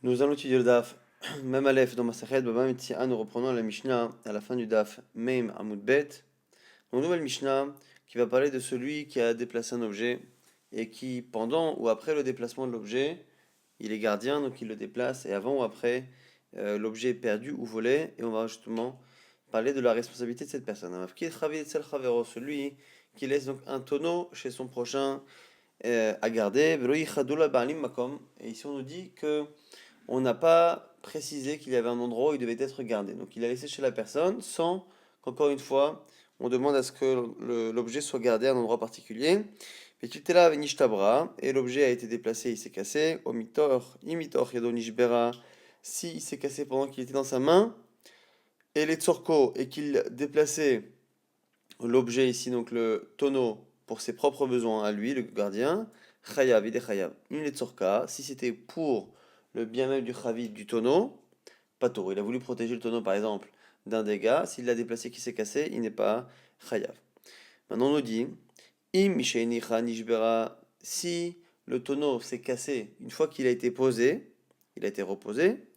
Nous allons étudier le DAF, même Aleph dans Masachet, Baba Metsi'a, nous reprenons la Mishnah à la fin du DAF, Meim Amud Bet. Une nouvelle Mishnah qui va parler de celui qui a déplacé un objet et qui, pendant ou après le déplacement de l'objet, il est gardien, donc il le déplace, et avant ou après, l'objet est perdu ou volé, et on va justement parler de la responsabilité de cette personne. Celui qui laisse donc un tonneau chez son prochain à garder, et ici on nous dit que on n'a pas précisé qu'il y avait un endroit où il devait être gardé. Donc il a laissé chez la personne sans qu'encore une fois, on demande à ce que l'objet soit gardé à un endroit particulier. Et tu étais là avec Nishtabra, et l'objet a été déplacé, il s'est cassé. Omitor, imitor, Yado Nishbera, si il s'est cassé pendant qu'il était dans sa main, et les Tsorko, et qu'il déplaçait l'objet ici, donc le tonneau, pour ses propres besoins à lui, le gardien, Chayav, il est Chayav. Une les Tsorka, si c'était pour le bien-être du Chavid du tonneau, pas tôt. Il a voulu protéger le tonneau, par exemple, d'un dégât. S'il l'a déplacé qui s'est cassé, il n'est pas chayav. Maintenant, on nous dit, im misheinicha nishbera, si le tonneau s'est cassé une fois qu'il a été posé, il a été reposé,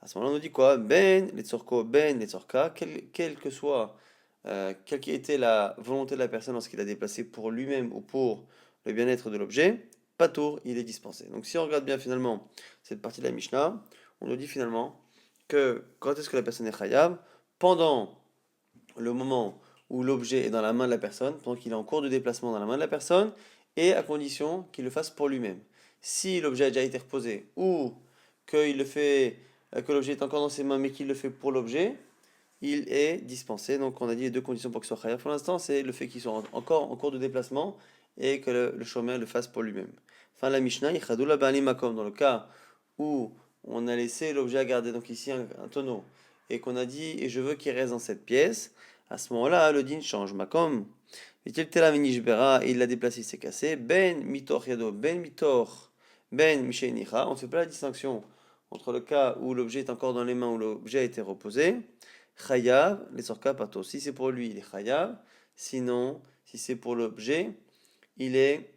à ce moment-là, on nous dit quoi? Ben, les tzorko, ben, les tzorka, quelle que soit, quelle qui était la volonté de la personne lorsqu'il a déplacé pour lui-même ou pour le bien-être de l'objet, pas tour, il est dispensé. Donc si on regarde bien finalement cette partie de la Mishnah, on nous dit finalement que quand est-ce que la personne est chayav? Pendant le moment où l'objet est dans la main de la personne, pendant qu'il est en cours de déplacement dans la main de la personne, et à condition qu'il le fasse pour lui-même. Si l'objet a déjà été reposé ou qu'il le fait, que l'objet est encore dans ses mains mais qu'il le fait pour l'objet, il est dispensé. Donc on a dit les deux conditions pour qu'il soit chayav. Pour l'instant, c'est le fait qu'il soit encore en cours de déplacement et que le chômeur le fasse pour lui-même. Fin de la Mishnah, Yichadula Ba'ali Makom, dans le cas où on a laissé l'objet à garder, donc ici un tonneau, et qu'on a dit et je veux qu'il reste dans cette pièce, à ce moment-là, le din change. Makom, il l'a déplacé, il s'est cassé. Ben mitor yado, ben mitor, ben mishenicha. On ne fait pas la distinction entre le cas où l'objet est encore dans les mains, où l'objet a été reposé. Chayav, les sorka pato. Si c'est pour lui, il est chayav. Sinon, si c'est pour l'objet, il est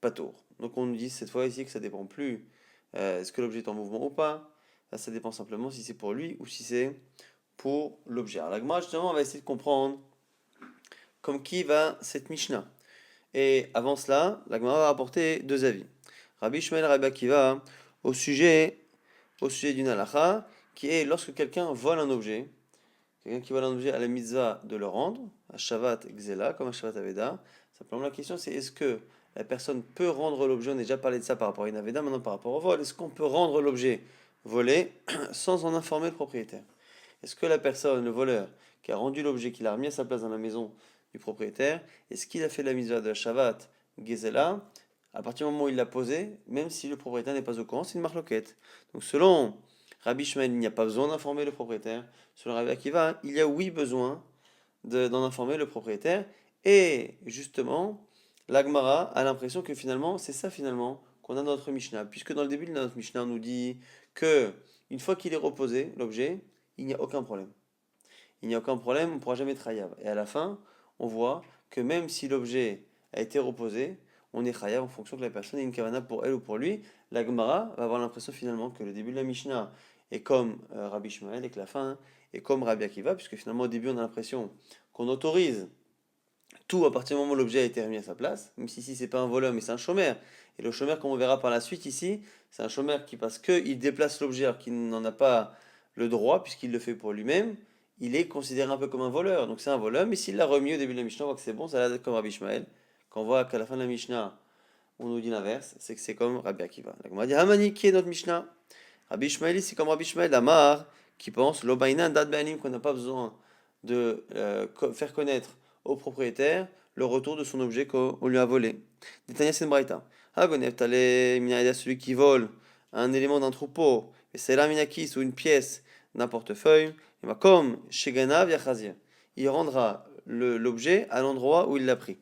patour. Donc on nous dit cette fois ici que ça dépend plus est-ce que l'objet est en mouvement ou pas. Ça dépend simplement si c'est pour lui ou si c'est pour l'objet. Alors la Gemara, justement, on va essayer de comprendre comme qui va cette Mishnah. Et avant cela, la Gemara va apporter deux avis. Rabbi Shmuel et Rabbi Akiva au sujet, au sujet d'une halakha qui est lorsque quelqu'un vole un objet, quelqu'un qui vole un objet à la mitzvah de le rendre, à Shavat Xela, comme à Shavat Aveda. Simplement la question c'est est-ce que la personne peut rendre l'objet, on a déjà parlé de ça par rapport à une Aveda, maintenant par rapport au vol, est-ce qu'on peut rendre l'objet volé sans en informer le propriétaire? Est-ce que la personne, le voleur, qui a rendu l'objet, qui l'a remis à sa place dans la maison du propriétaire, est-ce qu'il a fait la mitzvah de la Shavat Gezela à partir du moment où il l'a posé, même si le propriétaire n'est pas au courant, c'est une marloquette. Donc selon Rabbi Shmuel, il n'y a pas besoin d'informer le propriétaire. Selon Rabbi Akiva, il y a oui besoin d'en informer le propriétaire. Et justement, l'Agmara a l'impression que finalement, c'est ça finalement qu'on a dans notre Mishnah. Puisque dans le début de notre Mishnah, on nous dit que une fois qu'il est reposé, l'objet, il n'y a aucun problème. Il n'y a aucun problème, on ne pourra jamais être chayav. Et à la fin, on voit que même si l'objet a été reposé, on est chayav en fonction que la personne ait une kavana pour elle ou pour lui. La Gemara va avoir l'impression finalement que le début de la Mishnah est comme Rabbi Shmuel et que la fin est comme Rabbi Akiva, puisque finalement au début on a l'impression qu'on autorise tout à partir du moment où l'objet a été remis à sa place, même si ici c'est pas un voleur mais c'est un chômeur. Et le chômeur, comme on verra par la suite ici, c'est un chômeur qui, parce qu'il déplace l'objet alors qu'il n'en a pas le droit, puisqu'il le fait pour lui-même, il est considéré un peu comme un voleur. Donc c'est un voleur, mais s'il l'a remis au début de la Mishnah, on voit que c'est bon, ça a l'air comme Rabbi Ishmael. Quand on voit qu'à la fin de la Mishnah, on nous dit l'inverse, c'est que c'est comme Rabbi Akiva. Donc on va dire Hamani, qui est notre Mishnah? Rabbi Ishmael, c'est comme Rabbi Ishmael, Amar, qui pense, Lobaïnan, Dad Be'anim, qu'on n'a pas besoin de faire connaître au propriétaire le retour de son objet qu'on lui a volé. Netanya Senbraïta. Hagonev Tale Minaïda, celui qui vole un élément d'un troupeau, et c'est là Minakis ou une pièce d'un portefeuille, et bah, comme Sheganav Yachazir, il rendra l'objet à l'endroit où il l'a pris.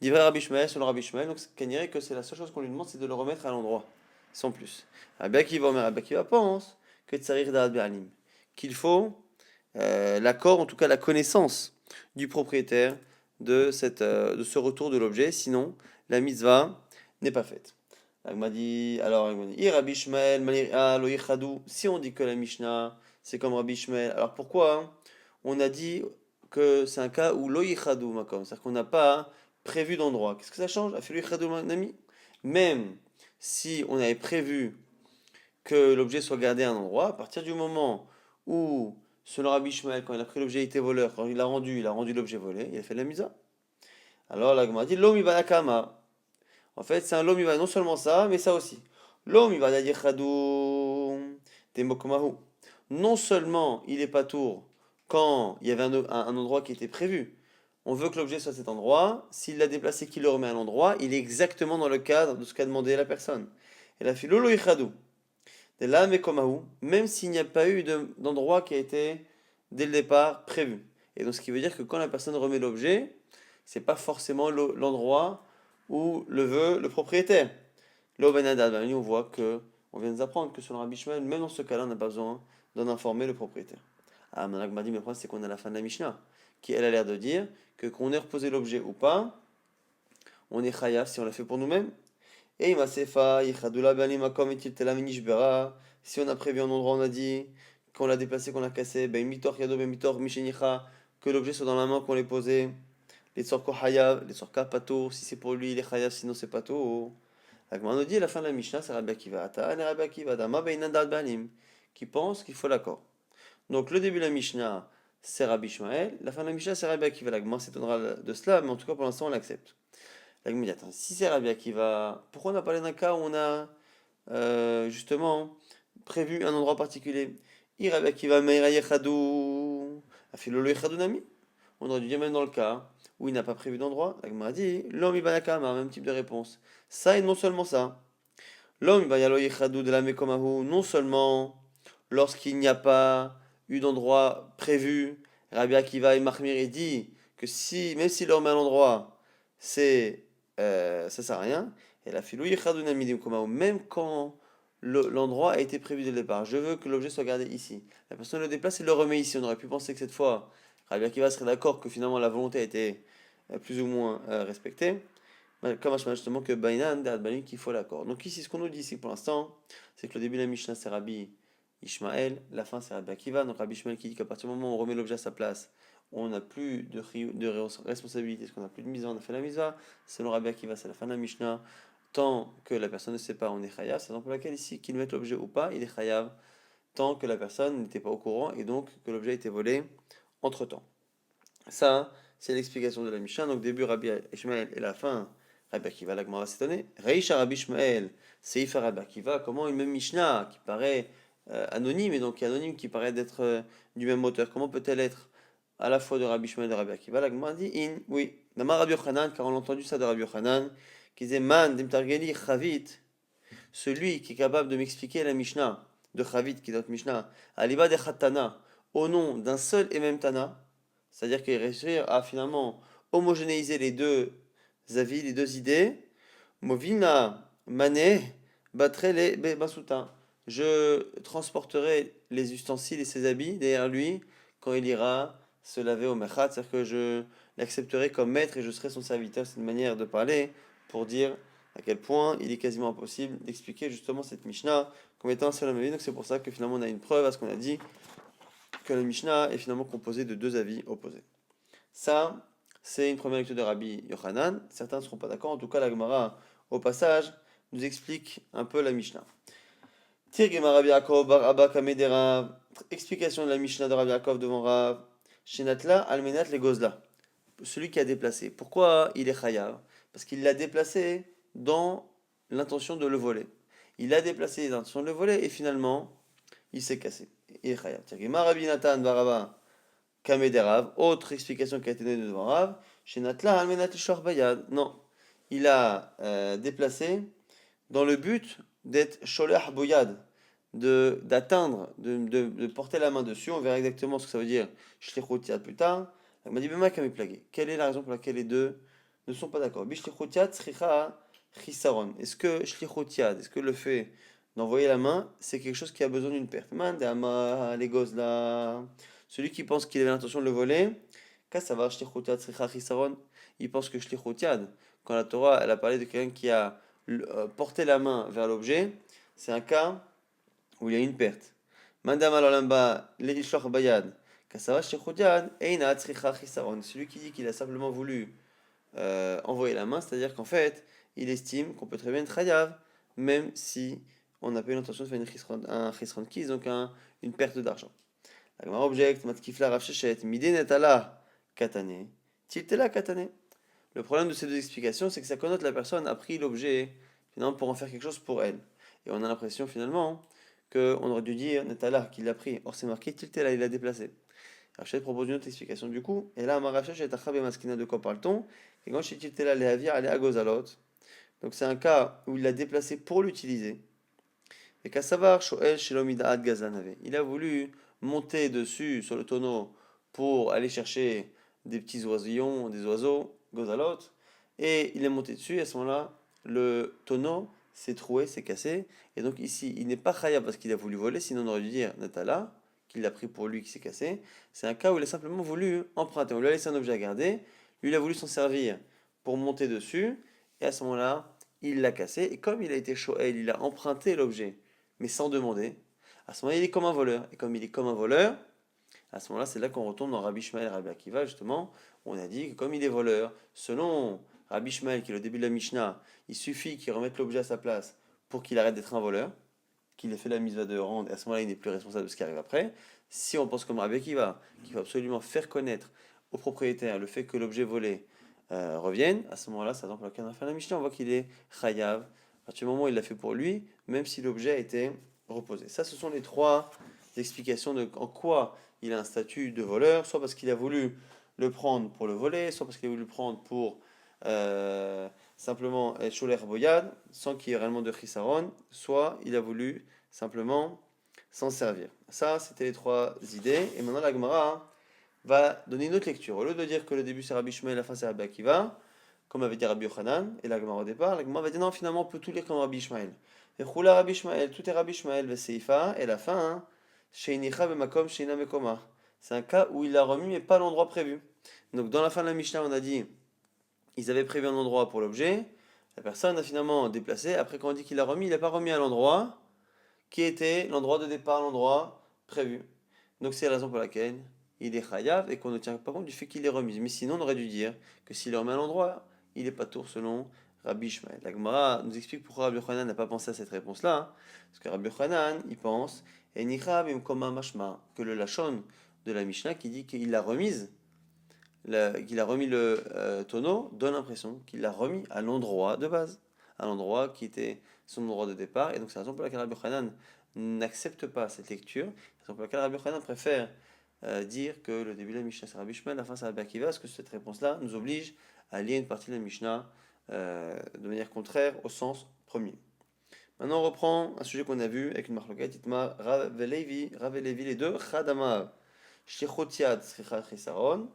Divrei Rabbi Shmuel, selon Rabbi Shmuel, donc qu'on dirait que c'est la seule chose qu'on lui demande, c'est de le remettre à l'endroit, sans plus. Rabbi Akiva, mais Rabbi Akiva pense que Tsarir Da'at Be'alim, qu'il faut l'accord, en tout cas la connaissance du propriétaire de ce retour de l'objet, sinon la mitzvah n'est pas faite. La Gemara dit, alors, la Gemara dit, I Rabbi Ishmael, Malira, lo yichadou. Si on dit que la Mishnah, c'est comme Rabbi Ishmael, alors pourquoi hein, on a dit que c'est un cas où lo yichadou makom, c'est-à-dire qu'on n'a pas prévu d'endroit. Qu'est-ce que ça change? A fait lo yichadou nami. Même si on avait prévu que l'objet soit gardé à un endroit, à partir du moment où, selon Rabbi Ishmael, quand il a pris l'objet, il était voleur, quand il a rendu l'objet volé, il a fait de la misa. Alors la Gemara dit, lo mi banakama. En fait, c'est un lom non seulement ça, mais ça aussi. Lom yichadou temokomahu. Non seulement il est pas tour quand il y avait un endroit qui était prévu. On veut que l'objet soit à cet endroit. S'il l'a déplacé, qu'il le remet à l'endroit, il est exactement dans le cadre de ce qu'a demandé la personne. Et la filo lo yichadou. De là, mekomahu, même s'il n'y a pas eu d'endroit qui a été dès le départ prévu. Et donc, ce qui veut dire que quand la personne remet l'objet, c'est pas forcément l'endroit où le veut le propriétaire. Là, on voit que on vient de nous apprendre que sur le Rabbi Ishmael, même dans ce cas-là, on n'a pas besoin d'en informer le propriétaire. Ah, Manak m'a dit, mais le problème, c'est qu'on a la fin de la Mishnah, qui elle a l'air de dire que qu'on ait reposé l'objet ou pas, on est chayav si on l'a fait pour nous-mêmes. Et Masefa, Yichadula Bani Makom et Nishbera. Si on a prévu un endroit, on a dit qu'on l'a déplacé, qu'on l'a cassé, ben Mitor Yado, ben Mitor Mishenicha, que l'objet soit dans la main qu'on l'ait posé. Les Tzorko Hayav, les Tzorka Pato, si c'est pour lui, il est Hayav, sinon c'est Pato. La Gemara nous dit à la fin de la Mishnah, c'est Rabbi Akiva. Ata, et Rabbi Akiva, Dama Beinandad Banim, qui pense qu'il faut l'accord. Donc le début de la Mishnah, c'est Rabbi Ishmael. La fin de la Mishnah, c'est Rabbi Akiva. La Gemara s'étonnera de cela, mais en tout cas pour l'instant, on l'accepte. La Gemara dit, attends, si c'est Rabbi Akiva, pourquoi on a parlé d'un cas où on a justement prévu un endroit particulier? I Rabbi Akiva Meira Yechadou, Afilolo Yechadou Nami. On aurait dû dire même dans le cas où il n'a pas prévu d'endroit. La Gemara dit, l'homme Ibanakama, même type de réponse. Ça et non seulement ça. L'homme Ibayalo Yechadou de la Mekomahu, non seulement lorsqu'il n'y a pas eu d'endroit prévu, Rabbi Akiva et Mahmir dit que si, même s'il le remet à l'endroit, ça sert à rien. Et la filou Yechadou Namidim Komahu, même quand l'endroit a été prévu dès le départ. Je veux que l'objet soit gardé ici. La personne le déplace et le remet ici. On aurait pu penser que cette fois, Rabbi Akiva serait d'accord que finalement la volonté a été plus ou moins respectée. Comme justement que Bainan, qu'il faut l'accord. Donc ici, ce qu'on nous dit ici pour l'instant, c'est que le début de la Mishnah c'est Rabbi Ishmael, la fin c'est Rabbi Akiva. Donc Rabbi Ishmael qui dit qu'à partir du moment où on remet l'objet à sa place, on n'a plus de responsabilité, parce qu'on n'a plus de mise on a fait la misa. Selon Rabbi Akiva, c'est la fin de la Mishnah. Tant que la personne ne sait pas, on est chayav. C'est la raison pour laquelle ici, qu'il mette l'objet ou pas, il est chayav. Tant que la personne n'était pas au courant et donc que l'objet a été volé entre temps. Ça, c'est l'explication de la Mishnah. Donc début Rabbi Ishmael et la fin Rabbi Akiva. La Gemara va s'étonner. Reisha Rabbi Ishmael, Seifa Rabbi Akiva. Comment une même Mishnah qui paraît anonyme et donc qui est anonyme, qui paraît d'être du même auteur, comment peut-elle être à la fois de Rabbi Ishmael et de Rabbi Akiva? La Gemara dit in, oui. Nama Rabbi Yochanan, car on a entendu ça de Rabbi Yochanan, qui disait Man dimtargeli chavit, celui qui est capable de m'expliquer la Mishnah de Chavit, qui est notre Mishnah, Aliba de Chatana, au nom d'un seul et même Tana, c'est-à-dire qu'il réussir à finalement homogénéiser les deux avis, les deux idées. Movina Mane Batre les Basuta. Je transporterai les ustensiles et ses habits derrière lui quand il ira se laver au Mechat, c'est-à-dire que je l'accepterai comme maître et je serai son serviteur. C'est une manière de parler pour dire à quel point il est quasiment impossible d'expliquer justement cette Mishnah comme étant un seul avis. Donc c'est pour ça que finalement on a une preuve à ce qu'on a dit que la Mishnah est finalement composée de deux avis opposés. Ça, c'est une première lecture de Rabbi Yochanan. Certains ne seront pas d'accord. En tout cas, la Gemara, au passage, nous explique un peu la Mishnah. Tirgema Rabbi Yaakov bar Abba Kamedera. Explication de la Mishnah de Rabbi Yaakov devant Rav. Shenatla almenat le gozla. Celui qui a déplacé. Pourquoi il est chayav? Parce qu'il l'a déplacé dans l'intention de le voler. Il l'a déplacé dans l'intention de le voler et finalement, il s'est cassé. Il est chayav. Tirgema Rabbi Nathan bar Abba Kamederav, autre explication qui a été donnée devant Rav, chez Natla Almenat Bayad. Non, il a déplacé dans le but d'être Sholeh Boyad, d'atteindre, de porter la main dessus. On verra exactement ce que ça veut dire Shlichut Yad plus tard. Il m'a dit Bema Kamiplagé. Quelle est la raison pour laquelle les deux ne sont pas d'accord? Bishlichut Yad Sricha Chisaron. Est-ce que Shlichut Yad, est-ce que le fait d'envoyer la main, c'est quelque chose qui a besoin d'une perte? Man de Ama les là. Celui qui pense qu'il avait l'intention de le voler, il pense que Shlichut Yad, quand la Torah elle a parlé de quelqu'un qui a porter la main vers l'objet, c'est un cas où il y a une perte. Mandam al-alamba le'ishloch bayad, kasava shechut yad, eina tzricha chisaron. Celui qui dit qu'il a simplement voulu envoyer la main, c'est-à-dire qu'en fait, il estime qu'on peut très bien être chayav, même si on n'a pas eu l'intention de faire un chisron kis, donc une perte d'argent. La Gemara objecte, matkifla rav shechet, midin et ala katane, tiltela katane. Le problème de ces deux explications, c'est que ça connote la personne a pris l'objet finalement pour en faire quelque chose pour elle. Et on a l'impression finalement qu'on aurait dû dire Netala qu'il l'a pris. Or c'est marqué Tiltela, il l'a déplacé. Rachel propose une autre explication du coup. Et là, Amarachach et Achabe Maskina, de quoi parle-t-on? Et quand chez Tiltela, les Havir, elle est à Gozalot. Donc c'est un cas où il l'a déplacé pour l'utiliser. Et Kassavar, Shoel, Shelomida Ad Gazanave. Il a voulu monter dessus, sur le tonneau, pour aller chercher des petits oisillons, des oiseaux, Gozalot. Et il est monté dessus, et à ce moment-là, le tonneau s'est troué, s'est cassé. Et donc ici, il n'est pas Chaya parce qu'il a voulu voler, sinon on aurait dû dire Natala, qu'il l'a pris pour lui, qui s'est cassé. C'est un cas où il a simplement voulu emprunter. On lui a laissé un objet à garder, lui il a voulu s'en servir pour monter dessus, et à ce moment-là, il l'a cassé. Et comme il a été Shoel, il a emprunté l'objet mais sans demander, à ce moment-là, il est comme un voleur. Et comme il est comme un voleur, à ce moment-là, c'est là qu'on retourne dans Rabbi Shmuel et Rabbi Akiva, justement. On a dit que comme il est voleur, selon Rabbi Shmuel, qui est le début de la Mishnah, il suffit qu'il remette l'objet à sa place pour qu'il arrête d'être un voleur, qu'il ait fait la mitzvah de rendre, et à ce moment-là, il n'est plus responsable de ce qui arrive après. Si on pense comme Rabbi Akiva, qu'il faut absolument faire connaître au propriétaire le fait que l'objet volé revienne, à ce moment-là, ça dans le cas de la Mishnah, on voit qu'il est chayav. À partir du moment où il l'a fait pour lui, même si l'objet a été reposé. Ça, ce sont les trois explications de en quoi il a un statut de voleur, soit parce qu'il a voulu le prendre pour le voler, soit parce qu'il a voulu le prendre pour simplement être choler boyad, sans qu'il y ait réellement de chisaron, soit il a voulu simplement s'en servir. Ça, c'était les trois idées. Et maintenant, la Gemara va donner une autre lecture. Au lieu de dire que le début c'est Rabbi Shmuel et la fin c'est Rabbi Akiva, comme avait dit Rabbi Yochanan, et la Gemara au départ, la Gemara va dire non, finalement on peut tout lire comme Rabbi Shmuel. Et Chula Rabbi Shmuel, tout est Rabbi Shmuel, Veseifa, et la fin, Sheinicha bemakom sheina mekoma. C'est un cas où il l'a remis mais pas à l'endroit prévu. Donc dans la fin de la Mishnah, on a dit ils avaient prévu un endroit pour l'objet, la personne a finalement déplacé, après quand on dit qu'il l'a remis, il n'a pas remis à l'endroit qui était l'endroit de départ, l'endroit prévu. Donc c'est la raison pour laquelle il est chayav et qu'on ne tient pas compte du fait qu'il est remis. Mais sinon, on aurait dû dire que s'il est remis à l'endroit, il est pas tour selon Rabbi Shmuel. La Gemara nous explique pourquoi Rabbi Yochanan n'a pas pensé à cette réponse-là. Hein. Parce que Rabbi Yochanan, il pense que le lachon de la Mishnah qui dit qu'il l'a remise, qu'il a remis le tonneau, donne l'impression qu'il l'a remis à l'endroit de base, à l'endroit qui était son endroit de départ. Et donc c'est la raison pour laquelle Rabbi Yochanan n'accepte pas cette lecture. C'est la raison pour laquelle Rabbi Yochanan préfère dire que le début de la Mishnah c'est Rabbi Shmuel, la fin c'est Rabbi Akiva, parce que cette réponse-là nous oblige à lier une partie de la Mishnah de manière contraire au sens premier. Maintenant on reprend un sujet qu'on a vu avec une marloquet, Itma Rav et Levi, les deux, Chadama, Shlichotiad, Srichat Chisaron.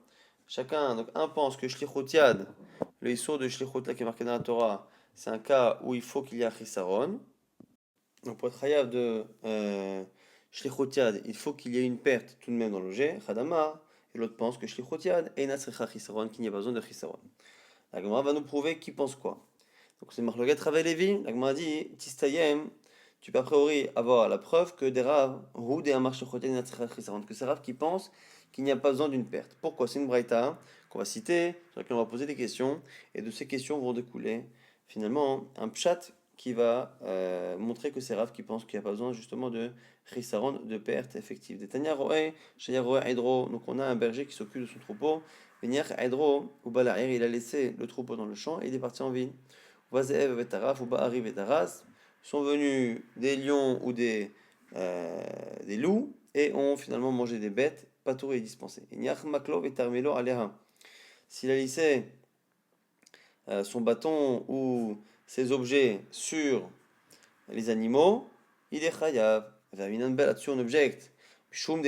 Chacun, donc un pense que Shlichot Yad, le issour de Shlichot là qui est marqué dans la Torah, c'est un cas où il faut qu'il y ait un chisaron. Donc pour être chayav de Shlichot Yad, il faut qu'il y ait une perte tout de même dans l'objet, Chadama, et l'autre pense que Shlichot Yad est Nasricha chisaron, qu'il n'y a pas besoin de chisaron. La Gemara va nous prouver qui pense quoi. Donc c'est Marloquet Rav et Levi, la Gemara dit, Tistayem, tu peux a priori avoir la preuve que des raves, ou des amar Shlichot Yad Nasricha chisaron, que c'est raves qui pensent qu'il n'y a pas besoin d'une perte. Pourquoi? C'est une braïta qu'on va citer, sur laquelle on va poser des questions, et de ces questions vont découler finalement un pshat qui va montrer que c'est Rav qui pense qu'il n'y a pas besoin justement de chisaron, de perte effective. Des Tanya Roé, Shaya Roé Hydro, donc on a un berger qui s'occupe de son troupeau, Venir Hydro, ou Balaïr, il a laissé le troupeau dans le champ et il est parti en ville. Vazeev Vetaraf, ou Baari Taras, sont venus des lions ou des loups et ont finalement mangé des bêtes, patouré et dispensé. S'il a laissé son bâton ou ses objets sur les animaux, il est chayav. Là-dessus, on objecte. Quoi?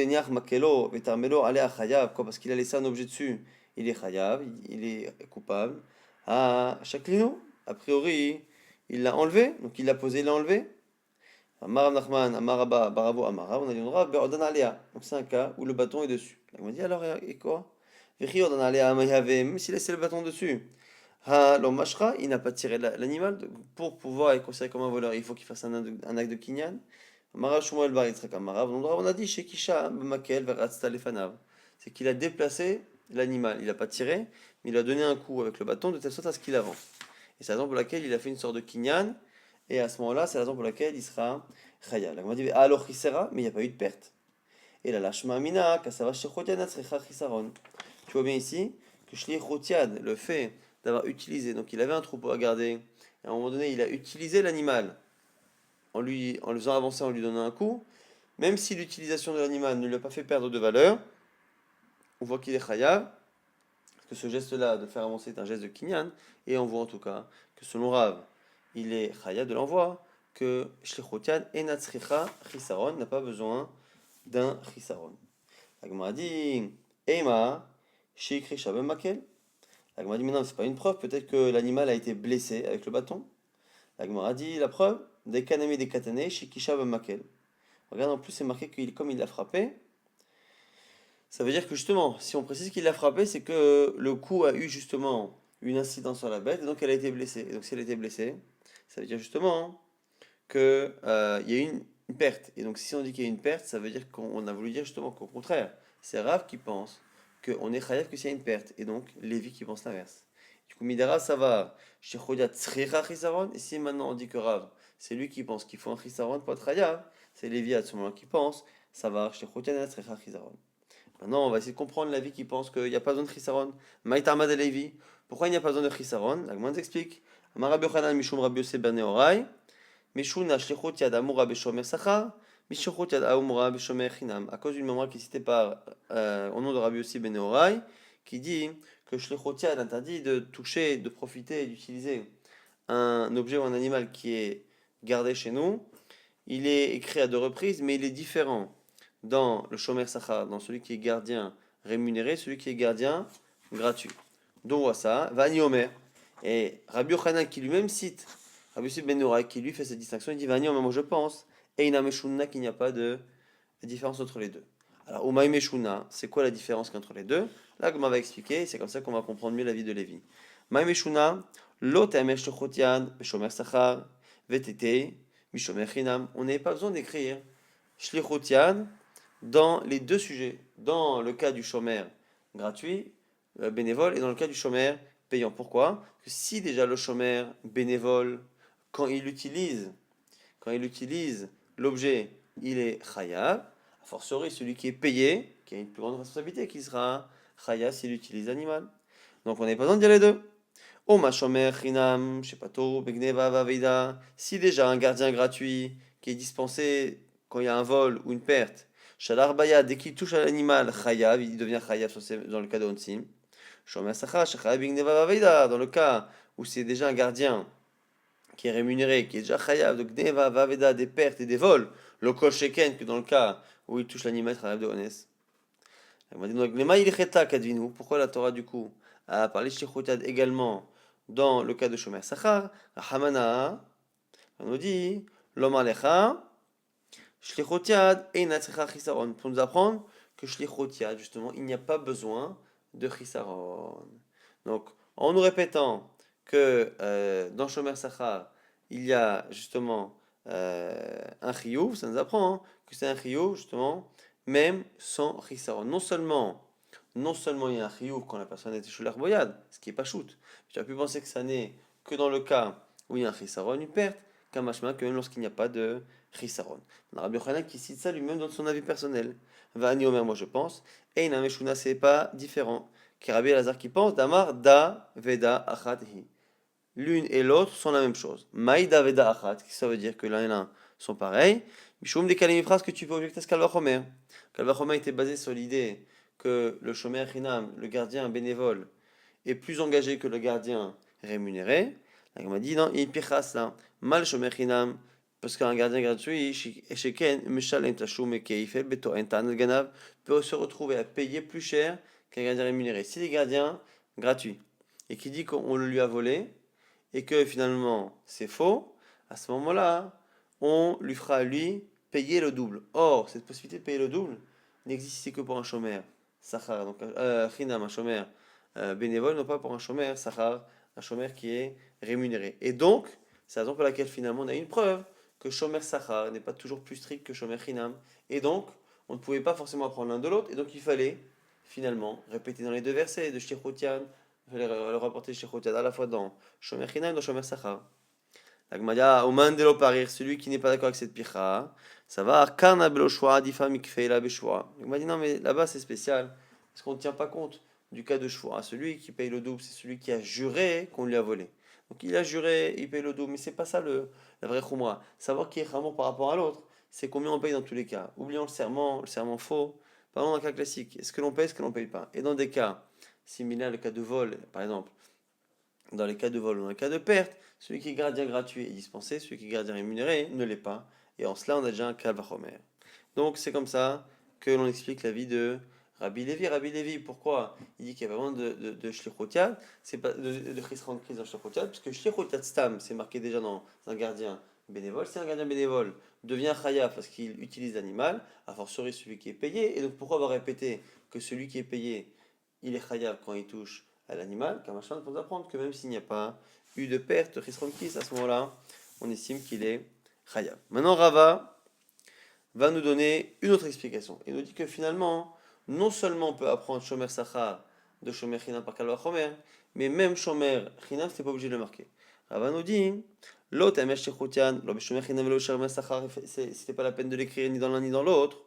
Parce qu'il a laissé un objet dessus, il est chayav, il est coupable. Ah, chaklino, a priori, il l'a enlevé, donc il l'a posé, il l'a enlevé. Amar Nachman, Amaraba, Baravo, Amara, on a dit donc c'est un cas où le bâton est dessus. On dit alors, et quoi? Même s'il laissait le bâton dessus. Ha, l'omashra, il n'a pas tiré l'animal. Pour pouvoir être considéré comme un voleur, il faut qu'il fasse un acte de kinyan. Marav Shmuel Bar Yitzchak Amarav, on a dit chez Kisha, Makel, Veratzta Lefanav. C'est qu'il a déplacé l'animal. Il n'a pas tiré, mais il a donné un coup avec le bâton de telle sorte à ce qu'il avance. Et c'est la raison pour laquelle il a fait une sorte de kinyan. Et à ce moment-là, c'est la raison pour laquelle il sera chaya. La dit, alors chisera, mais il n'y a pas eu de perte. Et la lashma amina, kasava shechotiad natzrecha chisaron. Tu vois bien ici que shlichotiad, le fait d'avoir utilisé, donc il avait un troupeau à garder, et à un moment donné, il a utilisé l'animal en le faisant avancer, en lui donnant un coup, même si l'utilisation de l'animal ne lui a pas fait perdre de valeur, on voit qu'il est chayav, que ce geste-là de faire avancer est un geste de kinyan, et on voit en tout cas que selon Rav, il est chayav de l'envoi, que shlichotiad et natzrecha chisaron n'a pas besoin d'un chisaron. La Gemara dit Ema, Shikri Shabem Makel. La Gemara dit mais non, c'est pas une preuve, peut-être que l'animal a été blessé avec le bâton. La Gemara dit la preuve des kaname des katane, Shikri Shabem Makel. Regarde, en plus c'est marqué que comme il l'a frappé, ça veut dire que justement, si on précise qu'il l'a frappé, c'est que le coup a eu justement une incidence sur la bête, et donc elle a été blessée. Et donc si elle a été blessée, ça veut dire justement que il y a eu une perte. Et donc si on dit qu'il y a une perte, ça veut dire qu'on a voulu dire justement qu'au contraire, c'est Rav qui pense qu'on est chayav que s'il y a une perte. Et donc Lévi qui pense l'inverse. Du coup, Midara, ça va. Et si maintenant on dit que Rav, c'est lui qui pense qu'il faut un chisaron pour être chayav, c'est Lévi à ce moment-là qui pense, ça va. Maintenant, on va essayer de comprendre la vie qui pense qu'il n'y a pas besoin de chisaron. Maïtarmad et Lévi. Pourquoi il n'y a pas besoin de chisaron? La Gemara nous explique. Amar Yochanan Mishum Rabbi Yosef ben Nehorai. Mishuna shlichut yad amura beshomer sachar, mishlichut yad amura beshomer chinam. À cause d'une mémoire qui est citée par, au nom de Rabbi Yossi ben Nehorai, qui dit que shlichut yad interdit de toucher, de profiter et d'utiliser un objet ou un animal qui est gardé chez nous. Il est écrit à deux reprises, mais il est différent dans le shomer sachar, dans celui qui est gardien rémunéré, celui qui est gardien gratuit. Donc voilà ça, Vani Omer. Et Rabbi Yochanan qui lui-même cite Rabbi Yossi ben Noura qui lui fait cette distinction, il dit Vani Omer, moi je pense, et Inameshuna qu'il n'y a pas de différence entre les deux. Alors, Umaï Meshuna, c'est quoi la différence entre les deux? Là, comme on va expliquer, c'est comme ça qu'on va comprendre mieux la vie de Lévi. Maï Meshuna, Lot Amesh Shochotian, Beshomer Sachar, VTT, Mishomer Chinam. On n'avait pas besoin d'écrire Shlichotian dans les deux sujets. Dans le cas du shomer gratuit, bénévole, et dans le cas du shomer payant. Pourquoi? Parce que si déjà le shomer bénévole, quand il utilise, quand il utilise l'objet, il est chayav, a fortiori celui qui est payé, qui a une plus grande responsabilité, qui sera chayav s'il utilise l'animal. Donc on n'est pas besoin de dire les deux. O shomer chinam, shepato, begneva vaveida. Si déjà un gardien gratuit qui est dispensé quand il y a un vol ou une perte, shalar baya, dès qu'il touche à l'animal, chayav, il devient chayav dans le cas de onsim. Shomer sacha, shechayav begneva vaveida, dans le cas où c'est déjà un gardien qui est rémunéré, qui est déjà chayav de gneva vaveda, des pertes et des vols, le kol sheken, que dans le cas où il touche l'animal, chayav de ones. Elle m'a dit donc, lema ilcheta kadvinu, pourquoi la Torah du coup a parlé shichutad également dans le cas de Shomer Sachar, Hamana, on nous dit, l'homme alecha, shlichotiad et natrecha chisaron, pour nous apprendre que shlichotiad, justement, il n'y a pas besoin de chisaron. Donc, en nous répétant que dans Shomer Sachar, il y a justement un chiyuv, ça nous apprend que c'est un chiyuv, justement, même sans chisaron. Non seulement il y a un chiyuv quand la personne est shular boyad, ce qui est pas shoot. Tu as pu penser que ça n'est que dans le cas où il y a un chisaron, une perte, qu'un machma, que même lorsqu'il n'y a pas de chisaron. On a Rabbi Yochanan qui cite ça lui-même dans son avis personnel. Va'ani Omer, moi je pense, et Ina Meshuna, c'est pas différent. Qui Rabbi Elazar qui pense, Damar da veda achat hi. L'une et l'autre sont la même chose. Maïda veda achat, ça veut dire que l'un et l'un sont pareils. Mishum des kalimifras que tu peux objecter à ce Kalvachomer. Kalvachomer était basé sur l'idée que le shomer chinam, le gardien bénévole, est plus engagé que le gardien rémunéré. Là, on m'a dit non, il pichas là. Mal shomer chinam, parce qu'un gardien gratuit, sheken meshalem tashum et keifel beto entan ganav, peut se retrouver à payer plus cher qu'un gardien rémunéré. Si les gardiens gratuits et qui dit qu'on le lui a volé et que finalement c'est faux, à ce moment-là, on lui fera lui payer le double. Or, cette possibilité de payer le double n'existe ici que pour un chômeur, sachar, donc chinam, un chômeur bénévole, non pas pour un chômeur, sachar, un shomer qui est rémunéré. Et donc, c'est la raison pour laquelle finalement on a une preuve que shomer sachar n'est pas toujours plus strict que shomer chinam. Et donc, on ne pouvait pas forcément apprendre l'un de l'autre, et donc il fallait finalement répéter dans les deux versets de Shlichutian, il fallait le rapporter Shlichutian à la fois dans shomer chinam et dans shomer sachar. La Gemara, Oman de l'oparir, celui qui n'est pas d'accord avec cette picha, ça va, Karna beloshua, difa mikfeila beshua. Il m'a dit non, mais là-bas c'est spécial, parce qu'on ne tient pas compte du cas de shua. Celui qui paye le double, c'est celui qui a juré qu'on lui a volé. Donc il a juré, il paye le double, mais c'est pas ça la vraie khumra. Savoir qui est vraiment par rapport à l'autre, c'est combien on paye dans tous les cas. Oublions le serment faux. Parlons d'un cas classique. Est-ce que l'on paye, est-ce que l'on paye pas? Et dans des cas similaires, le cas de vol, par exemple, dans les cas de vol ou dans les cas de perte, celui qui est gardien gratuit est dispensé, celui qui est gardien rémunéré ne l'est pas. Et en cela, on a déjà un cas vachomer. Donc c'est comme ça que l'on explique la vie de Rabbi Lévi. Rabbi Lévi, pourquoi il dit qu'il y a vraiment de shlichotiad, c'est pas de chisran kris dans shlichotiad, parce que shlichotiad stam, c'est marqué déjà dans un gardien bénévole. Si un gardien bénévole devient chayav parce qu'il utilise l'animal, a fortiori celui qui est payé. Et donc pourquoi avoir répété que celui qui est payé, il est chayav quand il touche à l'animal, car machin pour nous apprendre que même s'il n'y a pas eu de perte, chisran kris, à ce moment-là, on estime qu'il est chayav. Maintenant Rava va nous donner une autre explication. Il nous dit que finalement, non seulement on peut apprendre Shomer Sachar de Shomer Chinam par Kalva Chomer, mais même Shomer Chinam, c'est pas obligé de le marquer. Rava nous dit, l'autre Amesh Shechoutian, l'homme Shomer Chinam et Shomer Sachar, c'était pas la peine de l'écrire ni dans l'un ni dans l'autre.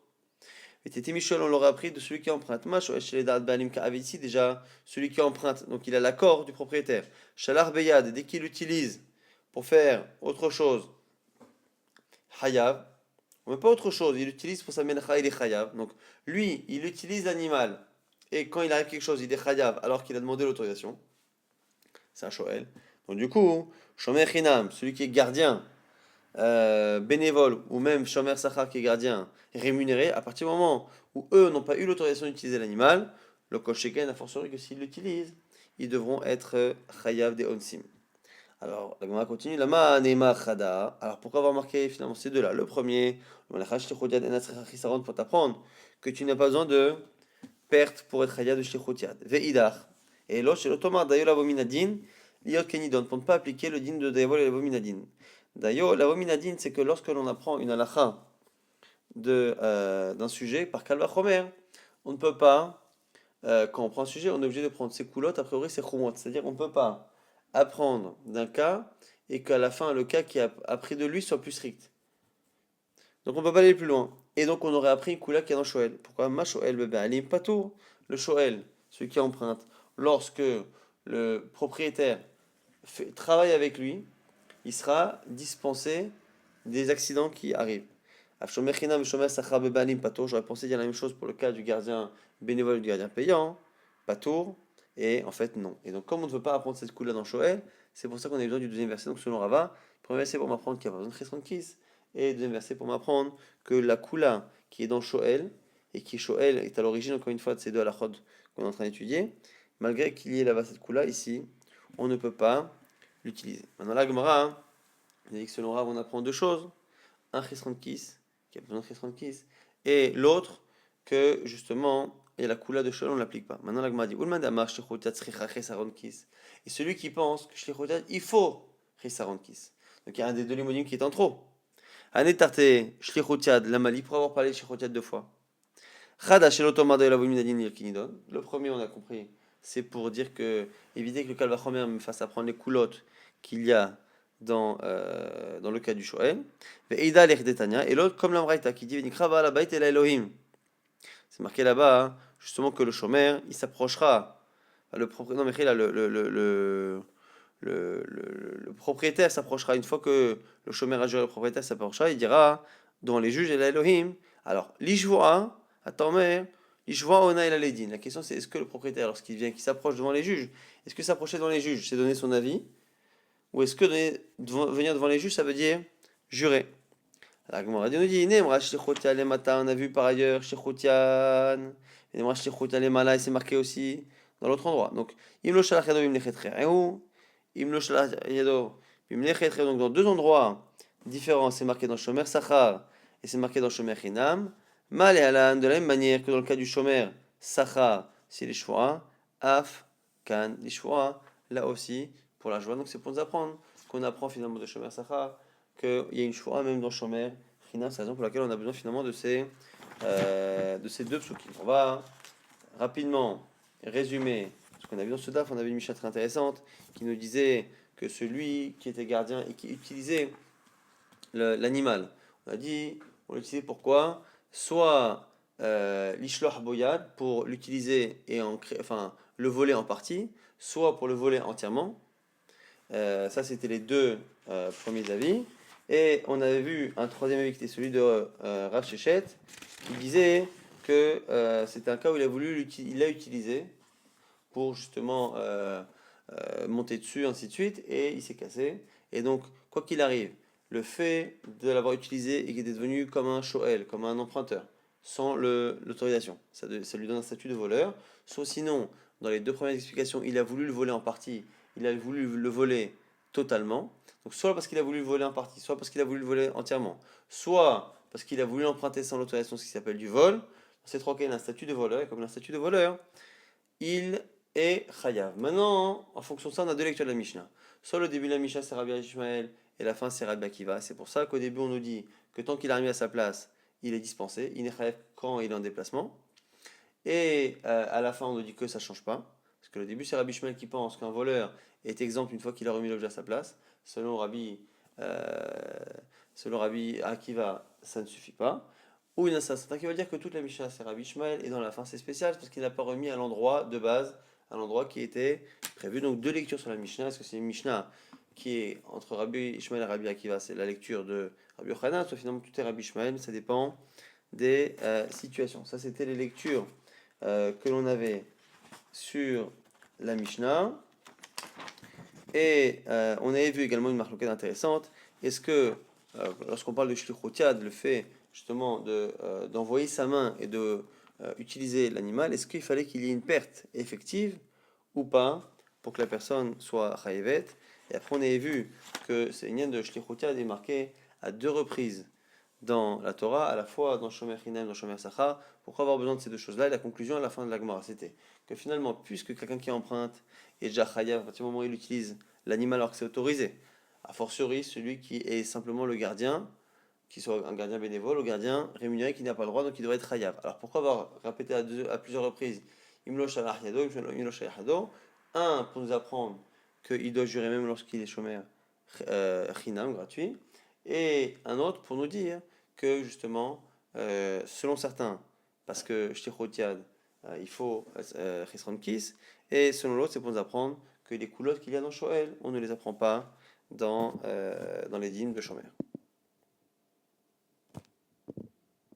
Et Tété Michel, on l'aurait appris de celui qui emprunte. Ici, déjà, celui qui emprunte, donc il a l'accord du propriétaire. Shalar Beyad, dès qu'il l'utilise pour faire autre chose, Hayav, mais pas autre chose, il l'utilise pour sa mencha, il est chayav. Donc lui, il utilise l'animal et quand il arrive quelque chose, il est chayav alors qu'il a demandé l'autorisation. C'est un shoel. Donc du coup, shomer chinam, celui qui est gardien, bénévole, ou même shomer sachar qui est gardien rémunéré, à partir du moment où eux n'ont pas eu l'autorisation d'utiliser l'animal, le kol sheken a fortiori que s'ils l'utilisent, ils devront être chayav des onsim. Alors, la Gemara continue. Lama neema chada. Alors, pourquoi avoir marqué finalement ces deux-là? Le premier, pour t'apprendre que tu n'as pas besoin de perte pour être chayad de shlichutiad. Ve'idach. Et l'autre, chez l'automar, d'ailleurs, la vominadine, liot kenidon, pour ne pas appliquer le din de Dayavol et la vominadine. D'ailleurs, la vominadine, c'est que lorsque l'on apprend une halakha d'un sujet, par kalva chomer, on ne peut pas, quand on prend un sujet, on est obligé de prendre ses coulottes, a priori c'est chumot. C'est-à-dire, on ne peut pas apprendre d'un cas et qu'à la fin le cas qui a appris de lui soit plus strict. Donc on ne peut pas aller plus loin. Et donc on aurait appris une coula qui est dans Shoel. Pourquoi ma Shoel bébé alim patour? Le Shoel, celui qui emprunte, lorsque le propriétaire travaille avec lui, il sera dispensé des accidents qui arrivent. J'aurais pensé dire la même chose pour le cas du gardien bénévole et du gardien payant, patour, et en fait non. Et donc comme on ne veut pas apprendre cette coula dans Shoel, c'est pour ça qu'on a besoin du deuxième verset. Donc selon Rava, le premier verset pour m'apprendre qu'il y a besoin de Chesron Kis, et le deuxième verset pour m'apprendre que la coula qui est dans Shoel, et qui Shoel est à l'origine encore une fois de ces deux halachot qu'on est en train d'étudier, malgré qu'il y ait là-bas cette coula, ici, on ne peut pas l'utiliser. Maintenant la Gemara, il dit que selon Rav, on apprend deux choses. Un Chesron Kis, qui a besoin de Chesron Kis, et l'autre que justement, et la coula de Shoel, on ne l'applique pas. Maintenant la Gemara dit, et celui qui pense que Shlichotat, il faut Chesaron Kis. Donc il y a un des deux limonim qui est en trop. Ane tarte Shlichotiad, la Mali, pour avoir parlé de Shlichotiad deux fois. Chada Shelotomada la Vominadin Yelkinidon. Le premier, on a compris, c'est pour dire que, éviter que le Kalvachomer me fasse apprendre les coulottes qu'il y a dans le cas du Shoel. Ve'ida l'Echdetania. Et l'autre, comme l'Amraïta, qui dit Venikrava la Bait el Elohim. C'est marqué là-bas, hein, justement, que le Shomer, il s'approchera. Non, mais là, le propriétaire s'approchera une fois que le chômeur a juré, le propriétaire s'approchera, il dira devant les juges et l'Elohim. Alors, l'ishvoa, attends, mais l'ishvoa ona el aledin. La question c'est est-ce que le propriétaire, lorsqu'il vient, qu'il s'approche devant les juges, est-ce que s'approcher devant les juges, c'est donner son avis, ou est-ce que venir devant les juges, ça veut dire jurer? La Gemara nous dit on a vu par ailleurs Shechotian, et c'est marqué aussi dans l'autre endroit. Donc, Imlo Shalach Yado Bimlechet Chereu, Imlo Shalach Yado Bimlechet Chereu. Donc, dans deux endroits différents, c'est marqué dans Shomer Sachar et c'est marqué dans Shomer Chinam. Mal et Alan, de la même manière que dans le cas du Shomer Sachar, c'est les Shvoa, Af, Kan, les Shvoa, là aussi, pour la joie. Donc c'est pour nous apprendre qu'on apprend finalement de Shomer Sachar, qu'il y a une choix même dans Shomer Chinam, c'est la raison pour laquelle on a besoin finalement de ces deux psukim. On va rapidement résumer ce qu'on a vu dans ce daf. On avait une Mishnah très intéressante qui nous disait que celui qui était gardien et qui utilisait l'animal, on a dit, on l'utilisait pourquoi? Soit l'ishloch boyad pour l'utiliser et enfin le voler en partie, soit pour le voler entièrement. Ça, c'était les deux premiers avis. Et on avait vu un troisième avis qui était celui de Rav Shechet, qui disait que c'était un cas où il l'a utilisé pour justement monter dessus, ainsi de suite, et il s'est cassé. Et donc, quoi qu'il arrive, le fait de l'avoir utilisé et qu'il est devenu comme un shoel, comme un emprunteur, sans l'autorisation, ça lui donne un statut de voleur. Soit sinon, dans les deux premières explications, il a voulu le voler en partie, il a voulu le voler totalement. Donc soit parce qu'il a voulu le voler en partie, soit parce qu'il a voulu le voler entièrement, soit parce qu'il a voulu l'emprunter sans l'autorisation, ce qui s'appelle du vol. Dans ces trois cas, il a un statut de voleur, et comme il a un statut de voleur, il est chayav. Maintenant, en fonction de ça, on a deux lectures de la Mishnah. Soit le début de la Mishnah, c'est Rabbi Ishmael, et la fin, c'est Rabbi Akiva. C'est pour ça qu'au début, on nous dit que tant qu'il a remis à sa place, il est dispensé. Il est chayav quand il est en déplacement. Et à la fin, on nous dit que ça ne change pas. Parce que le début, c'est Rabbi Ishmael qui pense qu'un voleur est exempt une fois qu'il a remis l'objet à sa place. Euh, selon Rabbi Akiva, ça ne suffit pas. Ou il y en a certains qui veulent dire que toute la Mishnah c'est Rabbi Ishmael et dans la fin c'est spécial parce qu'il n'a pas remis à l'endroit de base, à l'endroit qui était prévu. Donc deux lectures sur la Mishnah. Est-ce que c'est une Mishnah qui est entre Rabbi Ishmael et Rabbi Akiva? C'est la lecture de Rabbi Yochanan, soit finalement tout est Rabbi Ishmael, mais ça dépend des situations. Ça c'était les lectures que l'on avait sur la Mishnah. Et on avait vu également une marloquette intéressante. Est-ce que, lorsqu'on parle de shlichut yad, le fait justement d'envoyer sa main et de utiliser l'animal, est-ce qu'il fallait qu'il y ait une perte effective ou pas pour que la personne soit chayevet? Et après, on avait vu que c'est une de shlichut yad est marqué à deux reprises dans la Torah, à la fois dans Shomer Chinam, dans Shomer Sachar. Pourquoi avoir besoin de ces deux choses-là? Et la conclusion à la fin de la Gemara, c'était que finalement, puisque quelqu'un qui emprunte est déjà chayav, à partir du moment où il utilise l'animal alors que c'est autorisé, a fortiori celui qui est simplement le gardien, qu'il soit un gardien bénévole ou gardien rémunéré qui n'a pas le droit, donc il doit être chayav. Alors pourquoi avoir répété à plusieurs reprises Imlosh al yado, Imlosh al yado? Un, pour nous apprendre qu'il doit jurer même lorsqu'il est Shomer Chinam, gratuit. Et un autre pour nous dire que justement, selon certains, parce que Shtichotiad, il faut Chisron Kis, et selon l'autre, c'est pour nous apprendre que les coulottes qu'il y a dans Shoel, on ne les apprend pas dans les dîmes de Shomer.